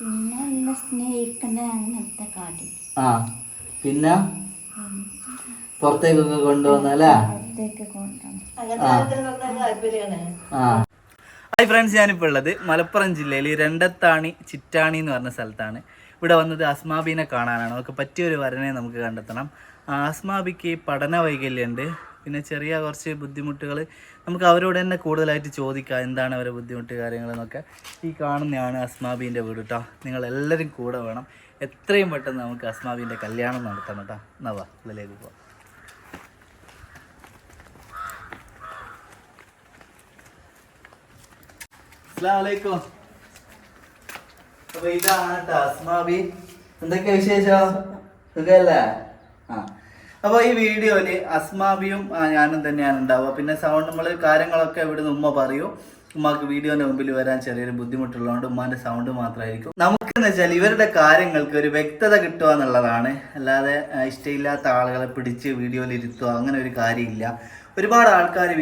പിന്നെ എന്നെ സ്നേഹിക്കണ്ട അങ്ങനത്തെ കാര്യം. ആ പിന്നെ പുറത്തേക്കൊക്കെ കൊണ്ടുവന്നല്ലേ? പുറത്തേക്ക് കൊണ്ടുവന്നു. ഹായ് ഫ്രണ്ട്സ്, ഞാനിപ്പോൾ ഉള്ളത് മലപ്പുറം ജില്ലയിൽ രണ്ടത്താണി ചിറ്റാണി എന്ന് പറഞ്ഞ സ്ഥലത്താണ്. ഇവിടെ വന്നത് അസ്മാബീനെ കാണാനാണ്. നമുക്ക് പറ്റിയൊരു വരനെ നമുക്ക് കണ്ടെത്തണം. അസ്മാബിക്ക് പഠന വൈകല്യമുണ്ട്, പിന്നെ ചെറിയ കുറച്ച് ബുദ്ധിമുട്ടുകൾ. നമുക്ക് അവരോട് തന്നെ കൂടുതലായിട്ട് ചോദിക്കാം എന്താണ് അവരുടെ ബുദ്ധിമുട്ട് കാര്യങ്ങളെന്നൊക്കെ. ഈ കാണുന്നതാണ് അസ്മാബീൻ്റെ വീട് കേട്ടോ. നിങ്ങളെല്ലാവരും കൂടെ വേണം. എത്രയും പെട്ടെന്ന് നമുക്ക് അസ്മാബീൻ്റെ കല്യാണം നടത്തണം കേട്ടോ. എന്നാ വാ ഉള്ളിലേക്ക് പോവാം. അസ്സലാമു. അപ്പൊ ഇതാണ് കേട്ടോ അസ്മാബി. എന്തൊക്കെ വിശേഷം? സുഖല്ലേ? അപ്പൊ ഈ വീഡിയോയില് അസ്മാബിയും ഞാനും തന്നെയാണ് ഉണ്ടാവുക. പിന്നെ സൗണ്ട് നമ്മൾ കാര്യങ്ങളൊക്കെ ഇവിടുന്ന് ഉമ്മ പറയും. ഉമ്മക്ക് വീഡിയോന്റെ മുമ്പിൽ വരാൻ ചെറിയൊരു ബുദ്ധിമുട്ടുള്ളതുകൊണ്ട് ഉമ്മാന്റെ സൗണ്ട് മാത്രമായിരിക്കും. നമുക്കെന്ന് വെച്ചാൽ ഇവരുടെ കാര്യങ്ങൾക്ക് ഒരു വ്യക്തത കിട്ടുക എന്നുള്ളതാണ്. അല്ലാതെ ഇഷ്ടമില്ലാത്ത ആളുകളെ പിടിച്ച് വീഡിയോയിൽ ഇരുത്തുക അങ്ങനെ ഒരു കാര്യമില്ല. ഒരുപാട് ആൾക്കാർ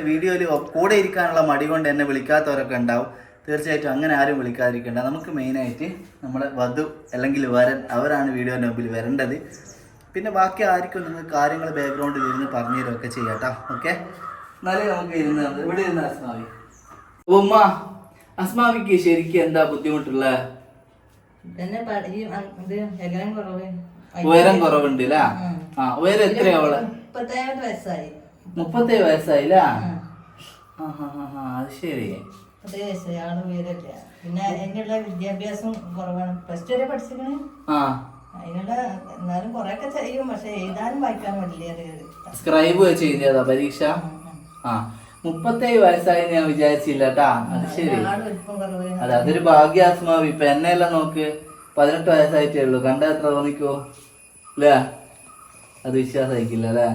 വീഡിയോയിൽ കൂടെ ഇരിക്കാനുള്ള മടി കൊണ്ട് എന്നെ വിളിക്കാത്തവരൊക്കെ ഉണ്ടാവും. തീർച്ചയായിട്ടും അങ്ങനെ ആരും വിളിക്കാതിരിക്കേണ്ട. നമുക്ക് മെയിനായിട്ട് നമ്മുടെ വധു അല്ലെങ്കിൽ വരൻ അവരാണ് വീഡിയോൻ്റെ മുമ്പിൽ വരേണ്ടത്. പിന്നെ ബാക്കി ആർക്കും നിങ്ങൾ കാര്യങ്ങൾ ബാക്ക്ഗ്രൗണ്ടിൽ ഇരുന്ന് പറഞ്ഞു തരുമൊക്കെ ചെയ്യാം കേട്ടോ. ഓക്കെ, എന്നാലേ നമുക്ക് ഇവിടെ ഇരുന്ന് അസ്മാവി. ഉമ്മ, അസ്മാവിക്ക് ശരിക്കും എന്താ ബുദ്ധിമുട്ടുള്ളത്? ഉയരം കുറവുണ്ട് അല്ലേ? ഉയരം എത്രയാ അവള്? 37 വയസ്സായില്ല? അത് ശരി. പിന്നെ അതിനുള്ള വിദ്യാഭ്യാസം കുറവാണ്. പ്ലസ് ടു വരെ പഠിച്ചിരിക്കണേ. അതിനുള്ള എന്നാലും കൊറേയൊക്കെ ചെയ്യും, പക്ഷെ എഴുതാനും വായിക്കാനും വലിയ സ്ക്രൈബ് ചെയ്തതാ പരീക്ഷ. 37 വയസ്സായി ഞാൻ വിചാരിച്ചില്ല കേട്ടാ. അത് ശരി. അതെ, അതൊരു ഭാഗ്യാസ്മാവി. ഇപ്പൊ എന്നെല്ലാം നോക്ക്, 18 വയസ്സായിട്ടേ ഉള്ളൂ. കണ്ട എത്ര തോന്നിക്കോ അല്ലേ? അത് വിശ്വാസമായിക്കില്ല അല്ലേ?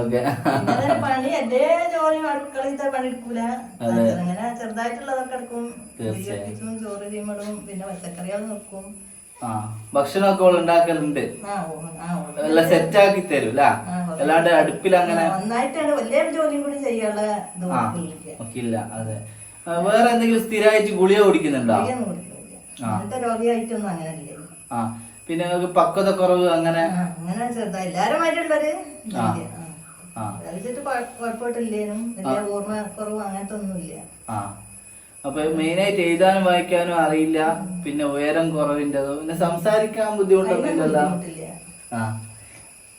ഓക്കെ. പണി എന്റെ ജോലി അടുക്കളത്തെ പണി എടുക്കൂല, അങ്ങനെ ചെറുതായിട്ടുള്ളതൊക്കെ എടുക്കും. ചോറ് ചെയ്യുമ്പോഴും പിന്നെ പച്ചക്കറികൾ നോക്കും. ഭക്ഷണമൊക്കെ ഉണ്ടാക്കലുണ്ട്, എല്ലാം സെറ്റ് ആക്കി തരും അല്ലാണ്ട് അടുപ്പിൽ അങ്ങനെ നന്നായിട്ടാണ് വലിയ ജോലിയും കൂടി ചെയ്യാനുള്ള ഇല്ല. അതെ, വേറെ എന്തെങ്കിലും സ്ഥിരമായിട്ട് ഗുളിക കുടിക്കുന്നുണ്ടോ? അങ്ങനത്തെ രോഗിയായിട്ടൊന്നും അങ്ങനെ ഇല്ല. പിന്നെ പക്വത കുറവ് അങ്ങനെ അങ്ങനെ ചെറുതായി എല്ലാരുമായിട്ടുള്ളൊരു കുഴപ്പമില്ലേനും വലിയ ഓർമ്മ കുറവ് അങ്ങനത്തെ ഒന്നുമില്ല. അപ്പൊ മെയിനായിട്ട് എഴുതാനും വായിക്കാനും അറിയില്ല. പിന്നെ ഉയരം കുറവിന്റെ, പിന്നെ സംസാരിക്കാൻ ബുദ്ധിമുട്ടൊന്നുമില്ലല്ലോ.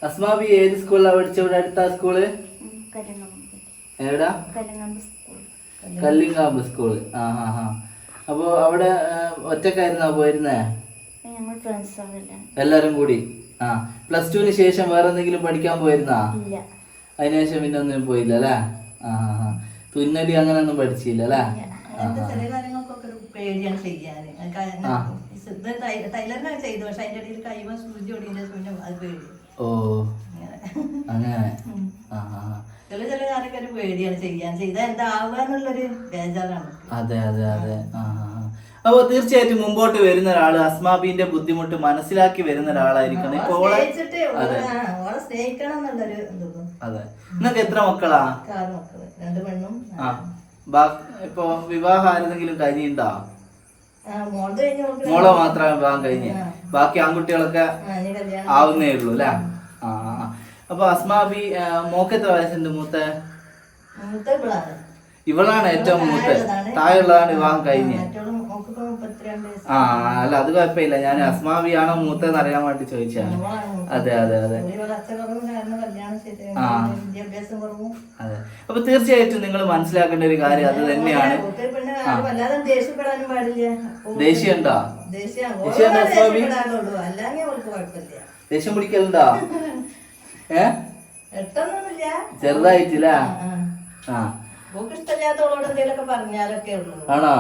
അസ്മാബി ഏത് സ്കൂളിലാണ് പഠിച്ചത്? ഇവിടെ അടുത്ത സ്കൂള് എവിടാ? കല്ലിങ്കാമ്പ് സ്കൂള്. അപ്പൊ അവിടെ ഒറ്റക്കായിരുന്നോ പോയിരുന്നേ? എല്ലാരും കൂടി. പ്ലസ് ടുവിന് ശേഷം വേറെ എന്തെങ്കിലും പഠിക്കാൻ പോയിരുന്നാ? അതിനുശേഷം പിന്നെ ഒന്നും പോയില്ല അല്ലേ? തുന്നലി അങ്ങനെ ഒന്നും പഠിച്ചില്ല അല്ലേ? ചില കാര്യങ്ങൾക്കൊക്കെ ഒരു പേടിയാണ് ചെയ്യാന്. ടൈലറിനൊക്കെ ചെയ്തു, പക്ഷെ അതിന്റെ ഇടയിൽ കൈമ സൂചി ഒടിന്റെ അത് പേടി. ഓ അങ്ങനെ. ചില കാര്യമൊക്കെ ഒരു പേടിയാണ് ചെയ്യാൻ. ചെയ്താൽ എന്താവുക എന്നുള്ളൊരു ബേജാറാണ്. അതെ അതെ അതെ. അപ്പൊ തീർച്ചയായിട്ടും മുമ്പോട്ട് വരുന്ന ഒരാള് അസ്മാബിന്റെ ബുദ്ധിമുട്ട് മനസ്സിലാക്കി വരുന്ന ഒരാളായിരിക്കണം. സ്നേഹിക്കണം എന്നുള്ളൊരു. അതെ. നിങ്ങൾക്ക് എത്ര മക്കളാ? 6 മക്കള്, 2 പെണ്ണും. ഇപ്പൊ വിവാഹം ആരെങ്കിലും കഴിഞ്ഞിട്ടുണ്ടോ? മോളെ മാത്രമേ വിവാഹം കഴിഞ്ഞ്, ബാക്കി ആൺകുട്ടികളൊക്കെ ആവുന്നേ ഉള്ളൂ അല്ലേ? അപ്പൊ അസ്മാബി മോക്ക് എത്ര വയസ്സുണ്ട്? മൂത്ത ഇവളാണ് ഏറ്റവും മൂത്ത. താഴെയുള്ളതാണ് വിവാഹം കഴിഞ്ഞ്. അല്ല അത് കുഴപ്പമില്ല. ഞാൻ അസ്മാബിയാണോ മൂത്തെന്ന് അറിയാൻ വേണ്ടി ചോദിച്ചാണ്. അതെ അതെ അതെ. അതെ. അപ്പൊ തീർച്ചയായിട്ടും നിങ്ങൾ മനസ്സിലാക്കേണ്ട ഒരു കാര്യം അത് തന്നെയാണ്. ദേഷ്യം ഉണ്ടോ? ദേഷ്യം പിടിക്കലുണ്ടോ? ചെറുതായിട്ടില്ല. ആണോ?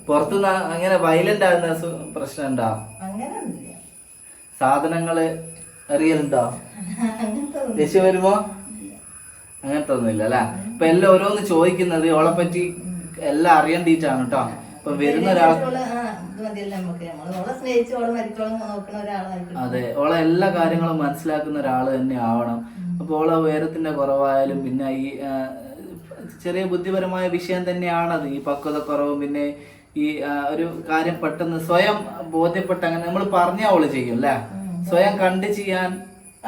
പുറത്തുനിന്ന് അങ്ങനെ വയലന്റ് ആകുന്ന പ്രശ്നം ഉണ്ടോ? സാധനങ്ങള് എറിയലുണ്ടോ? ദേഷ്യം വരുമ്പോ? അങ്ങനത്തെ ഒന്നുമില്ല അല്ലെ? ഇപ്പൊ എല്ലാം ഓരോന്ന് ചോദിക്കുന്നത് ഓളെ പറ്റി എല്ലാം അറിയണ്ടിട്ടാണ് കേട്ടോ. ഇപ്പൊ വരുന്ന ഒരാൾ അതെ, ഓളെ എല്ലാ കാര്യങ്ങളും മനസ്സിലാക്കുന്ന ഒരാൾ തന്നെ ആവണം. അപ്പൊ ഓളെ ഉയരത്തിന്റെ കുറവായാലും പിന്നെ ഈ ചെറിയ ബുദ്ധിപരമായ വിഷയം തന്നെയാണത്. ഈ പക്വത കുറവും പിന്നെ ഈ ഒരു കാര്യം പെട്ടെന്ന് സ്വയം ബോധ്യപ്പെട്ട് അങ്ങനെ നമ്മൾ പറഞ്ഞ അവള് ചെയ്യും അല്ലേ, സ്വയം കണ്ട് ചെയ്യാൻ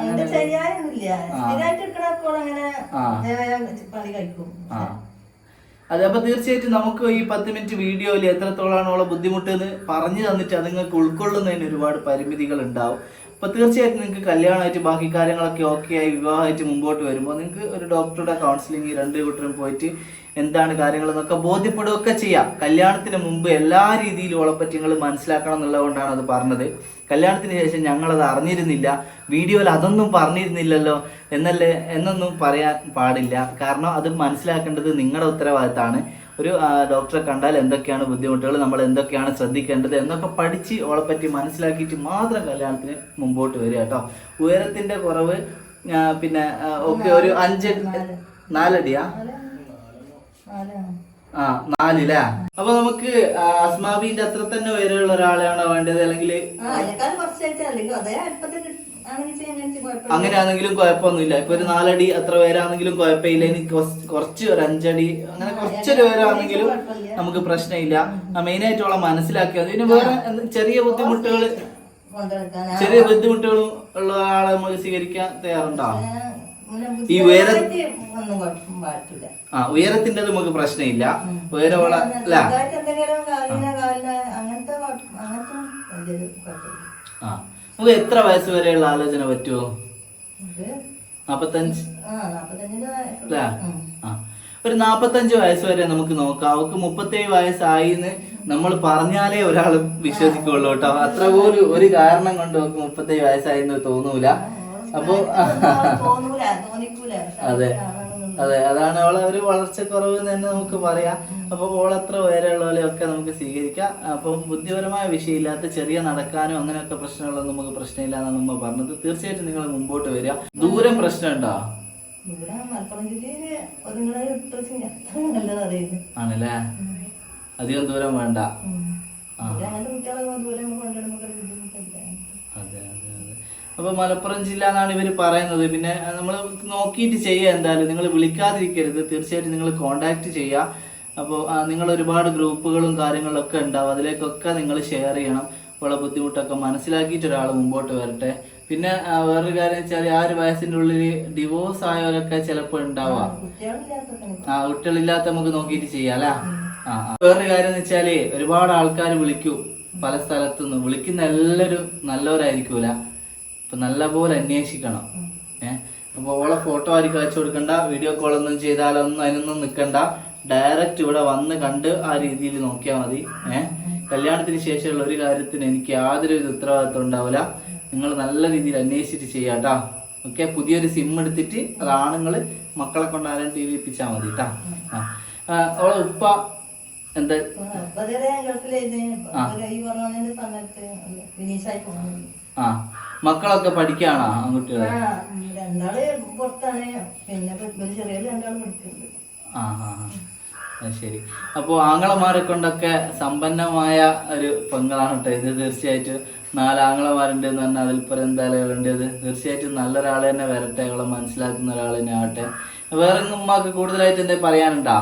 അങ്ങനെ ചെയ്യാനൊന്നുമില്ല. സ്ഥിരമായിട്ട് എടുക്കണപ്പോൾ അങ്ങനെ പണി കഴിക്കും. അതെ. അപ്പൊ തീർച്ചയായിട്ടും നമുക്ക് ഈ 10 മിനിറ്റ് വീഡിയോയിൽ എത്രത്തോളാണ് അവളെ ബുദ്ധിമുട്ട് എന്ന് പറഞ്ഞു തന്നിട്ട് അത് നിങ്ങൾക്ക് ഉൾക്കൊള്ളുന്നതിന് ഒരുപാട് പരിമിതികൾ ഉണ്ടാവും. അപ്പൊ തീർച്ചയായിട്ടും നിങ്ങൾക്ക് കല്യാണമായിട്ട് ബാക്കി കാര്യങ്ങളൊക്കെ ഓക്കെ ആയി വിവാഹമായിട്ട് മുമ്പോട്ട് വരുമ്പോൾ നിങ്ങൾക്ക് ഒരു ഡോക്ടറുടെ കൗൺസിലിംഗ് 2 കൂട്ടരും പോയിട്ട് എന്താണ് കാര്യങ്ങളെന്നൊക്കെ ബോധ്യപ്പെടുകയൊക്കെ ചെയ്യാം. കല്യാണത്തിന് മുമ്പ് എല്ലാ രീതിയിലും ഓളെപ്പറ്റി നിങ്ങൾ മനസ്സിലാക്കണം എന്നുള്ളതുകൊണ്ടാണ് അത് പറഞ്ഞത്. കല്യാണത്തിന് ശേഷം ഞങ്ങളത് അറിഞ്ഞിരുന്നില്ല, വീഡിയോയിൽ അതൊന്നും പറഞ്ഞിരുന്നില്ലല്ലോ എന്നൊന്നും പറയാൻ പാടില്ല. കാരണം അത് മനസ്സിലാക്കേണ്ടത് നിങ്ങളുടെ ഉത്തരവാദിത്തമാണ്. ഒരു ഡോക്ടറെ കണ്ടാൽ എന്തൊക്കെയാണ് ബുദ്ധിമുട്ടുകൾ, നമ്മൾ എന്തൊക്കെയാണ് ശ്രദ്ധിക്കേണ്ടത് എന്നൊക്കെ പഠിച്ച് ഓളെപ്പറ്റി മനസ്സിലാക്കിയിട്ട് മാത്രം കല്യാണത്തിന് മുമ്പോട്ട് വരിക കേട്ടോ. ഉയരത്തിന്റെ കുറവ് പിന്നെ ഒക്കെ ഒരു 4 അടിയാ 4 അപ്പൊ നമുക്ക് അസ്മാബിന്റെ അത്ര തന്നെ ഉയരമുള്ള ഒരാളെയാണോ വേണ്ടത്, അല്ലെങ്കിൽ അങ്ങനെയാണെങ്കിലും കുഴപ്പമൊന്നുമില്ല. ഇപ്പൊ ഒരു 4 അടി അത്ര പേരാണെങ്കിലും കുഴപ്പമില്ല. ഇനി കുറച്ച് ഒരു 5 അടി അങ്ങനെ കുറച്ചൊരു പേരാണെങ്കിലും നമുക്ക് പ്രശ്നമില്ല. മെയിനായിട്ടുള്ള മനസ്സിലാക്കിയത്. പിന്നെ വേറെ ചെറിയ ബുദ്ധിമുട്ടുകൾ ഉള്ള ആളെ നമ്മൾ സ്വീകരിക്കാൻ തയ്യാറുണ്ടോ? ഈ ഉയരത്തിന്റെ നമുക്ക് പ്രശ്നമില്ല. ഉയരമുള്ള അല്ല നമുക്ക് എത്ര വയസ്സ് വരെയുള്ള ആലോചന പറ്റുമോ? 45 അല്ലേ? ഒരു 45 വയസ്സ് വരെ നമുക്ക് നോക്കാം. അവക്ക് 37 വയസ്സായിന്ന് നമ്മൾ പറഞ്ഞാലേ ഒരാൾ വിശ്വസിക്കുള്ളൂ കേട്ടോ. അത്ര പോലും ഒരു കാരണം കൊണ്ട് അവക്ക് 37 വയസ്സായിന്ന് തോന്നൂല. അപ്പൊ അതെ അതെ, അതാണ് അവളെ ഒരു വളർച്ചക്കുറവ് എന്ന് തന്നെ നമുക്ക് പറയാം. അപ്പൊ ഓളത്ര ഉയരമുള്ളവരെയൊക്കെ നമുക്ക് സ്വീകരിക്കാം. അപ്പം ബുദ്ധിപരമായ വിഷയമില്ലാത്ത ചെറിയ നടക്കാനും അങ്ങനെയൊക്കെ പ്രശ്നങ്ങളൊന്നും നമുക്ക് പ്രശ്നമില്ല എന്നാണ് നമ്മ പറഞ്ഞത്. തീർച്ചയായിട്ടും നിങ്ങൾ മുമ്പോട്ട് വരിക. ദൂരം പ്രശ്നമുണ്ടോ? ആണല്ലേ, അധികം ദൂരം വേണ്ട. അതെ അതെ അതെ. അപ്പൊ മലപ്പുറം ജില്ല എന്നാണ് ഇവര് പറയുന്നത്. പിന്നെ നമ്മൾ നോക്കിയിട്ട് ചെയ്യുക. എന്തായാലും നിങ്ങൾ വിളിക്കാതിരിക്കരുത്, തീർച്ചയായിട്ടും നിങ്ങൾ കോണ്ടാക്ട് ചെയ്യുക. അപ്പോൾ നിങ്ങൾ ഒരുപാട് ഗ്രൂപ്പുകളും കാര്യങ്ങളൊക്കെ ഉണ്ടാവും, അതിലേക്കൊക്കെ നിങ്ങൾ ഷെയർ ചെയ്യണം. ഉള്ള ബുദ്ധിമുട്ടൊക്കെ മനസ്സിലാക്കിയിട്ട് ഒരാൾ മുമ്പോട്ട് വരട്ടെ. പിന്നെ വേറൊരു കാര്യം വെച്ചാൽ ആ ഒരു വയസ്സിന്റെ ഉള്ളിൽ ഡിവോഴ്സ് ആയവരൊക്കെ ചിലപ്പോൾ ഉണ്ടാവാം. കുട്ടികളില്ലാത്ത നമുക്ക് നോക്കിയിട്ട് ചെയ്യാം അല്ലേ. വേറൊരു കാര്യം എന്ന് വെച്ചാല് ഒരുപാട് ആൾക്കാർ വിളിക്കൂ പല സ്ഥലത്തുനിന്ന്. വിളിക്കുന്ന എല്ലാവരും നല്ലവരായിരിക്കൂല. അപ്പൊ നല്ലപോലെ അന്വേഷിക്കണം. അപ്പൊ ഓളെ ഫോട്ടോ ആയിരിക്കും അയച്ചു കൊടുക്കണ്ട, വീഡിയോ കോളൊന്നും ചെയ്താലൊന്നും അതിനൊന്നും നിൽക്കണ്ട. ഡയറക്റ്റ് ഇവിടെ വന്ന് കണ്ട് ആ രീതിയിൽ നോക്കിയാൽ മതി. കല്യാണത്തിന് ശേഷമുള്ള ഒരു കാര്യത്തിന് എനിക്ക് യാതൊരു ഉത്തരവാദിത്വം ഉണ്ടാവില്ല. നിങ്ങൾ നല്ല രീതിയിൽ അന്വേഷിച്ചിട്ട് ചെയ്യാട്ടാ. ഓക്കെ, പുതിയൊരു സിം എടുത്തിട്ട് അത് ആണുങ്ങൾ മക്കളെ കൊണ്ട് ആരും ടി വി ഇപ്പിച്ചാൽ മതി കേട്ടാ. അവളെ ഉപ്പ എന്താ മക്കളൊക്കെ പഠിക്കാണോ ആൺകുട്ടികളെ? ശരി. അപ്പോൾ ആങ്ങളമാരെ കൊണ്ടൊക്കെ സമ്പന്നമായ ഒരു പെങ്ങളാണ് കേട്ടോ ഇത്. തീർച്ചയായിട്ടും 4 ആങ്ങളമാരുണ്ട് എന്ന് പറഞ്ഞാൽ അതിൽപ്പുറം എന്തായാലും വേണ്ടത്. തീർച്ചയായിട്ടും നല്ലൊരാൾ തന്നെ വരട്ടെ, അവളെ മനസ്സിലാക്കുന്ന ഒരാൾ തന്നെ ആവട്ടെ. വേറെ ഉമ്മാക്ക് കൂടുതലായിട്ട് എന്തെങ്കിലും പറയാനുണ്ടോ?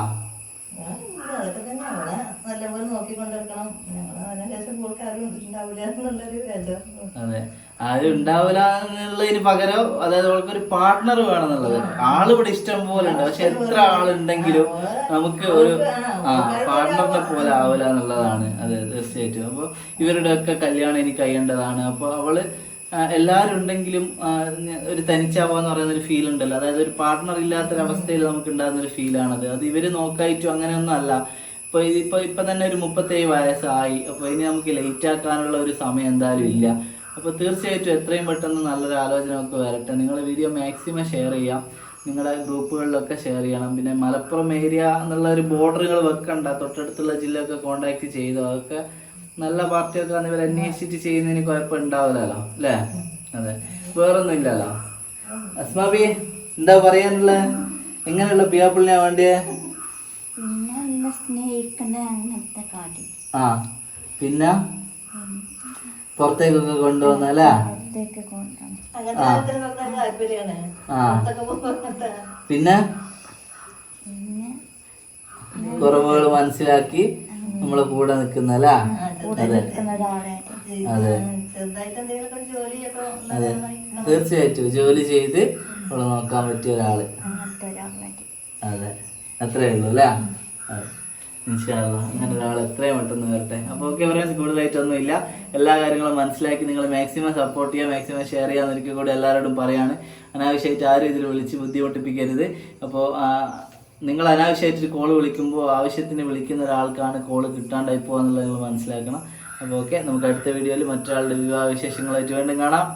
അതെ, ആരും ഉണ്ടാവില്ല എന്നുള്ളതിന് പകരം അതായത് അവൾക്കൊരു പാർട്ട്ണർ വേണമെന്നുള്ളത്. ആളിവിടെ ഇഷ്ടം പോലെ ഉണ്ട്, പക്ഷെ എത്ര ആളുണ്ടെങ്കിലും നമുക്ക് ഒരു പാർട്ട്ണറിനെ പോലെ ആവില്ല എന്നുള്ളതാണ്. അതെ, തീർച്ചയായിട്ടും. അപ്പൊ ഇവരുടെ ഒക്കെ കല്യാണം എനിക്ക് കഴിയേണ്ടതാണ്. അപ്പൊ അവള് എല്ലാവരും ഉണ്ടെങ്കിലും ഒരു തനിച്ചാവാന്ന് പറയുന്ന ഒരു ഫീൽ ഉണ്ടല്ലോ, അതായത് ഒരു പാർട്ട്ണർ ഇല്ലാത്തൊരവസ്ഥയിൽ നമുക്ക് ഉണ്ടാകുന്ന ഒരു ഫീലാണത്. അത് ഇവര് നോക്കായിട്ടും അങ്ങനെയൊന്നും അല്ല. ഇപ്പൊ തന്നെ ഒരു 37 വയസ്സായി. അപ്പൊ ഇനി നമുക്ക് ലേറ്റ് ആക്കാനുള്ള ഒരു സമയം എന്തായാലും ഇല്ല. അപ്പൊ തീർച്ചയായിട്ടും എത്രയും പെട്ടെന്ന് നല്ലൊരു ആലോചന ഒക്കെ വരട്ടെ. നിങ്ങൾ വീഡിയോ മാക്സിമം ഷെയർ ചെയ്യാം, നിങ്ങളുടെ ഗ്രൂപ്പുകളിലൊക്കെ ഷെയർ ചെയ്യണം. പിന്നെ മലപ്പുറം ഏരിയ എന്നുള്ള ഒരു ബോർഡറുകൾ വെക്കണ്ട, തൊട്ടടുത്തുള്ള ജില്ലയൊക്കെ കോണ്ടാക്ട് ചെയ്തു. അതൊക്കെ നല്ല പാർട്ടിയൊക്കെ ആണ് ഇവർ അന്വേഷിച്ചിട്ട് ചെയ്യുന്നതിന് കുഴപ്പം ഉണ്ടാവില്ലല്ലോ അല്ലേ. അതെ, വേറൊന്നും ഇല്ലല്ലോ. അസ്മാബി എന്താ പറയാനുള്ളത്? എങ്ങനെയുള്ള പിയാപ്പിളിനാ വേണ്ടിയേ? പിന്നെ പുറത്തേക്കൊക്കെ കൊണ്ടുവന്നല്ലേ. പിന്നെ കുറവുകൾ മനസ്സിലാക്കി നമ്മളെ കൂടെ നിൽക്കുന്നല്ലേ? കൂടെ നിൽക്കുന്ന ഒരാളായിട്ട്. അതെ ചെറുതായിട്ട് എന്തെങ്കിലുമൊക്കെ ജോലിയൊക്കെ അതെ തീർച്ചയായിട്ടും ജോലി ചെയ്ത് നമ്മളെ നോക്കാൻ പറ്റിയ ഒരാള്. അങ്ങനത്തെ ഒരാളായിട്ട്. അതെ അത്രേ ഉള്ളൂ അല്ലേ? അതെ ഇൻഷാ അല്ലാഹ് അങ്ങനെ ഒരാൾ എത്രയും പെട്ടെന്ന് വരട്ടെ. അപ്പോൾ ഓക്കെ ഫ്രണ്ട്സ്, കൂടുതലായിട്ടൊന്നുമില്ല. എല്ലാ കാര്യങ്ങളും മനസ്സിലാക്കി നിങ്ങൾ മാക്സിമം സപ്പോർട്ട് ചെയ്യുക, മാക്സിമം ഷെയർ ചെയ്യാൻ ഒരിക്കൽ കൂടി എല്ലാവരോടും പറയാണ്. അനാവശ്യമായിട്ട് ആരും ഇതിൽ വിളിച്ച് ബുദ്ധിമുട്ടിപ്പിക്കരുത്. അപ്പോൾ നിങ്ങൾ അനാവശ്യമായിട്ടൊരു കോൾ വിളിക്കുമ്പോൾ ആവശ്യത്തിന് വിളിക്കുന്ന ഒരാൾക്കാണ് കോൾ കിട്ടാണ്ടായി പോകുക എന്നുള്ളത് നിങ്ങൾ മനസ്സിലാക്കണം. അപ്പോൾ ഓക്കെ, നമുക്ക് അടുത്ത വീഡിയോയിൽ മറ്റൊരാളുടെ വിവാഹ വിശേഷങ്ങളായിട്ട് വീണ്ടും കാണാം.